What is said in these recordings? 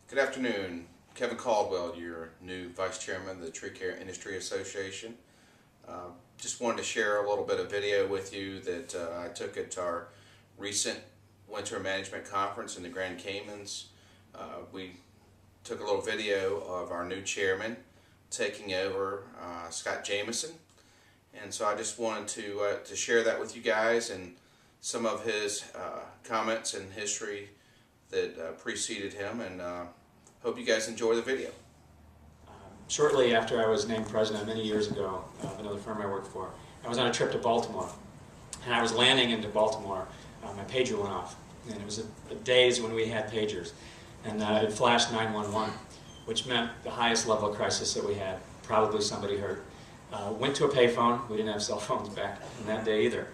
Good afternoon. Kevin Caldwell, your new Vice Chairman of the Tree Care Industry Association. Just wanted to share a little bit of video with you that I took at our recent Winter Management Conference in the Grand Caymans. We took a little video of our new chairman taking over, Scott Jameson. And so I just wanted to share that with you guys and some of his comments and history that preceded him, and hope you guys enjoy the video. Shortly after I was named president many years ago of another firm I worked for, I was on a trip to Baltimore, and I was landing into Baltimore. My pager went off, and it was the days when we had pagers, and it flashed 911, which meant the highest level of crisis that we had, probably somebody hurt. Went to a payphone. We didn't have cell phones back in that day either.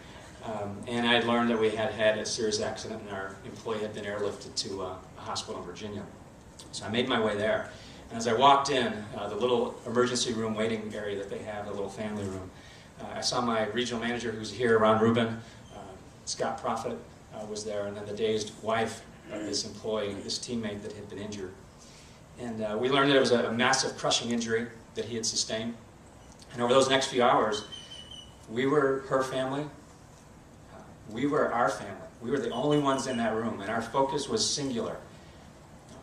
And I had learned that we had had a serious accident and our employee had been airlifted to a hospital in Virginia. So I made my way there. And as I walked in, the little emergency room waiting area that they have, the little family room, I saw my regional manager who's here, Ron Rubin. Scott Profit was there, and then the dazed wife of this employee, this teammate that had been injured. And we learned that it was a massive crushing injury that he had sustained. And over those next few hours, we were her family. We were our family. We were the only ones in that room, and our focus was singular,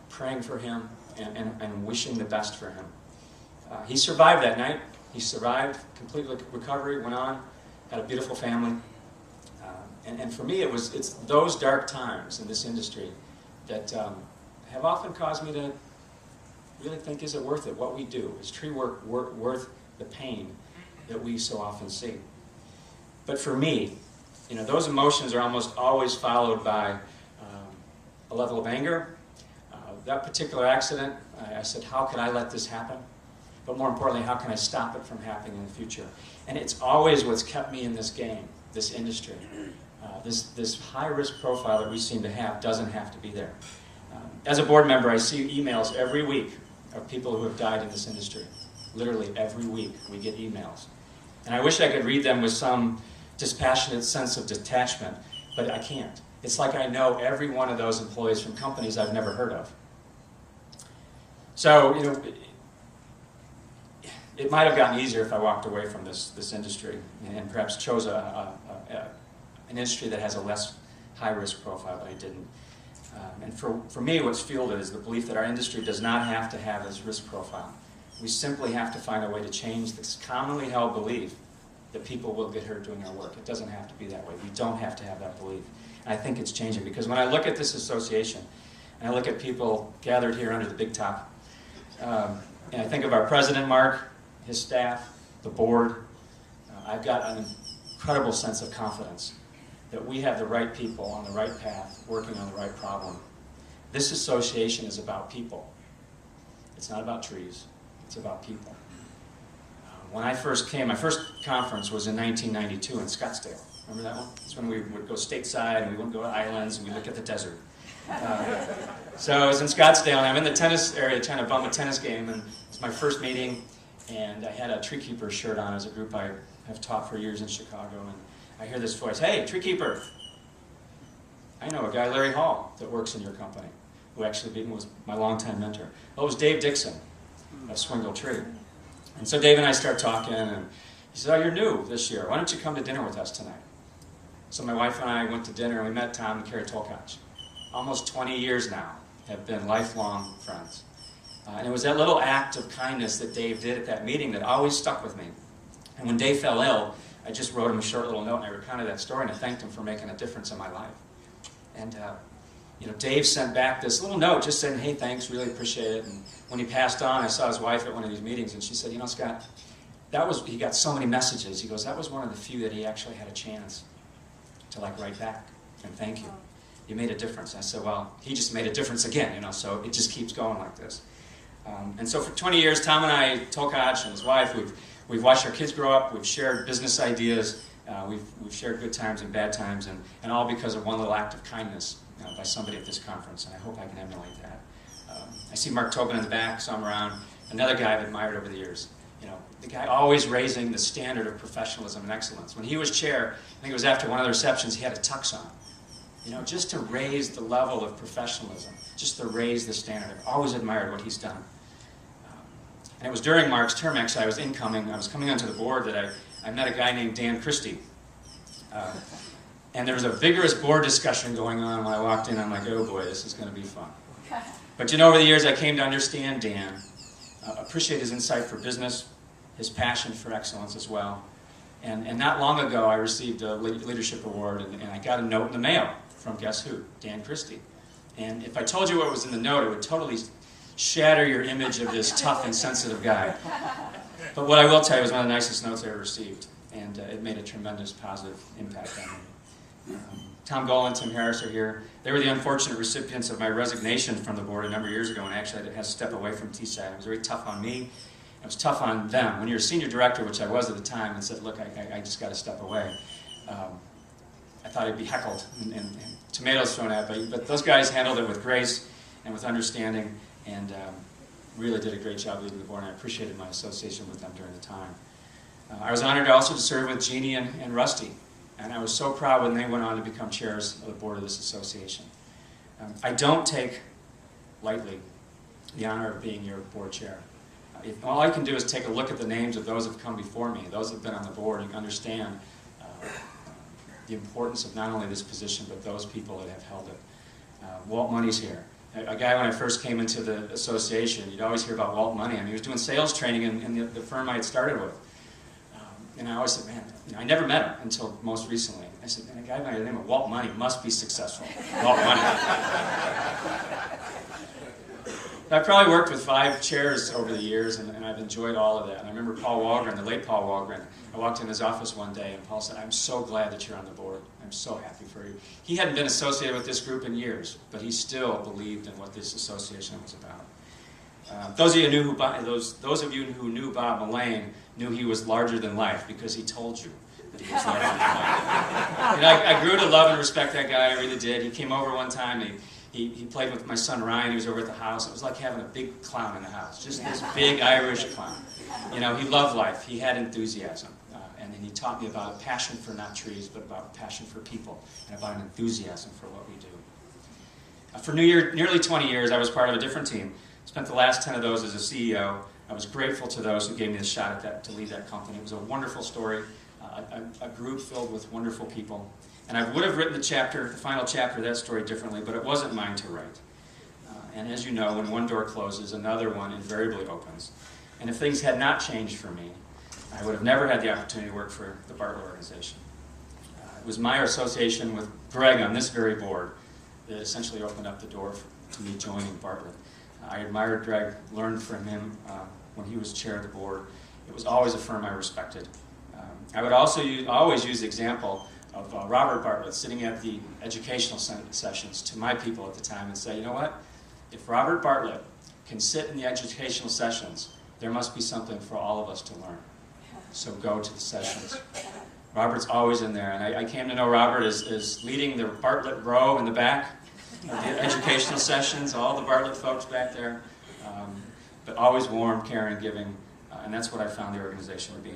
praying for him and wishing the best for him. He survived that night. He survived, complete recovery, went on, had a beautiful family. And for me, it's those dark times in this industry that have often caused me to really think, is it worth it? What we do, is tree work worth the pain that we so often see? But for me, those emotions are almost always followed by a level of anger. That particular accident, I said, how could I let this happen? But more importantly, how can I stop it from happening in the future? And it's always what's kept me in this game, this industry. This high-risk profile that we seem to have doesn't have to be there. As a board member, I see emails every week of people who have died in this industry. Literally every week we get emails. And I wish I could read them with some dispassionate sense of detachment, but I can't. It's like I know every one of those employees from companies I've never heard of. So, it might have gotten easier if I walked away from this industry and perhaps chose an industry that has a less high-risk profile, but I didn't. And for me, what's fueled it is the belief that our industry does not have to have this risk profile. We simply have to find a way to change this commonly held belief that people will get hurt doing our work. It doesn't have to be that way. We don't have to have that belief. And I think it's changing, because when I look at this association, and I look at people gathered here under the big top, and I think of our president, Mark, his staff, the board, I've got an incredible sense of confidence that we have the right people on the right path, working on the right problem. This association is about people. It's not about trees. It's about people. When I first came, my first conference was in 1992 in Scottsdale. Remember that one? It's when we would go stateside and we wouldn't go to islands and we looked at the desert. So I was in Scottsdale and I'm in the tennis area trying to bum a tennis game, and it's my first meeting, and I had a tree keeper shirt on as a group I have taught for years in Chicago, and I hear this voice, "Hey, tree keeper, I know a guy, Larry Hall, that works in your company," who actually was my longtime mentor. Well, it was Dave Dixon of Swingle Tree. And so Dave and I start talking, and he said, "Oh, you're new this year. Why don't you come to dinner with us tonight?" So my wife and I went to dinner, and we met Tom and Carrie Tolkach. Almost 20 years now, have been lifelong friends. And it was that little act of kindness that Dave did at that meeting that always stuck with me. And when Dave fell ill, I just wrote him a short little note, and I recounted that story, and I thanked him for making a difference in my life. And Dave sent back this little note just saying, "Hey, thanks, really appreciate it." And when he passed on, I saw his wife at one of these meetings, and she said, "Scott, he got so many messages." He goes, "That was one of the few that he actually had a chance to write back and thank you. You made a difference." I said, "Well, he just made a difference again, so it just keeps going like this." And so for 20 years, Tom and I, Tolkach and his wife, we've watched our kids grow up, we've shared business ideas, we've shared good times and bad times, and all because of one little act of kindness by somebody at this conference, and I hope I can emulate that. I see Mark Tobin in the back, so I'm around. Another guy I've admired over the years. The guy always raising the standard of professionalism and excellence. When he was chair, I think it was after one of the receptions, he had a tux on. You know, just to raise the level of professionalism, just to raise the standard. I've always admired what he's done. And it was during Mark's term, actually, I was coming onto the board that I met a guy named Dan Christie. And there was a vigorous board discussion going on when I walked in. I'm like, oh boy, this is going to be fun. But you know, over the years I came to understand Dan, appreciate his insight for business, his passion for excellence as well. And not long ago I received a leadership award, and I got a note in the mail from guess who? Dan Christie. And if I told you what was in the note, it would totally shatter your image of this tough and sensitive guy. But what I will tell you was one of the nicest notes I ever received, and it made a tremendous positive impact on me. Tom Golan and Tim Harris are here. They were the unfortunate recipients of my resignation from the board a number of years ago, and actually I had to step away from TCIA. It was very tough on me. It was tough on them. When you're a senior director, which I was at the time, and said, look, I just got to step away. I thought I'd be heckled and tomatoes thrown at me, but those guys handled it with grace and with understanding, and really did a great job leading the board, and I appreciated my association with them during the time. I was honored also to serve with Jeannie and Rusty, and I was so proud when they went on to become chairs of the board of this association. I don't take lightly the honor of being your board chair. All I can do is take a look at the names of those who have come before me, those who have been on the board, and understand the importance of not only this position, but those people that have held it. Walt Money's here. A guy, when I first came into the association, you'd always hear about Walt Money. I mean, he was doing sales training in the firm I had started with. And I always said, man, you know, I never met him until most recently. I said, man, a guy by the name of Walt Money must be successful. Walt Money. I've probably worked with 5 chairs over the years, and I've enjoyed all of that. And I remember Paul Walgren, the late Paul Walgren. I walked in his office one day, and Paul said, I'm so glad that you're on the board. I'm so happy for you. He hadn't been associated with this group in years, but he still believed in what this association was about. Those of you who knew Bob Mullane knew he was larger than life because he told you that he was larger than life. And I grew to love and respect that guy. I really did. He came over one time. He played with my son Ryan. He was over at the house. It was like having a big clown in the house, just this big Irish clown. You know, he loved life. He had enthusiasm. And he taught me about a passion for not trees, but about a passion for people and about an enthusiasm for what we do. For nearly 20 years, I was part of a different team. Spent the last 10 of those as a CEO. I was grateful to those who gave me the shot at to lead that company. It was a wonderful story, a group filled with wonderful people. And I would have written the final chapter of that story differently, but it wasn't mine to write. And as you know, when one door closes, another one invariably opens. And if things had not changed for me, I would have never had the opportunity to work for the Bartlett organization. It was my association with Greg on this very board that essentially opened up the door to me joining Bartlett. I admired Greg, learned from him when he was chair of the board. It was always a firm I respected. I would also always use the example of Robert Bartlett sitting at the educational sessions to my people at the time and say, you know what? If Robert Bartlett can sit in the educational sessions, there must be something for all of us to learn. So go to the sessions. Robert's always in there, and I came to know Robert as leading the Bartlett row in the back of the educational sessions, all the Bartlett folks back there, but always warm, caring, giving, and that's what I found the organization would be.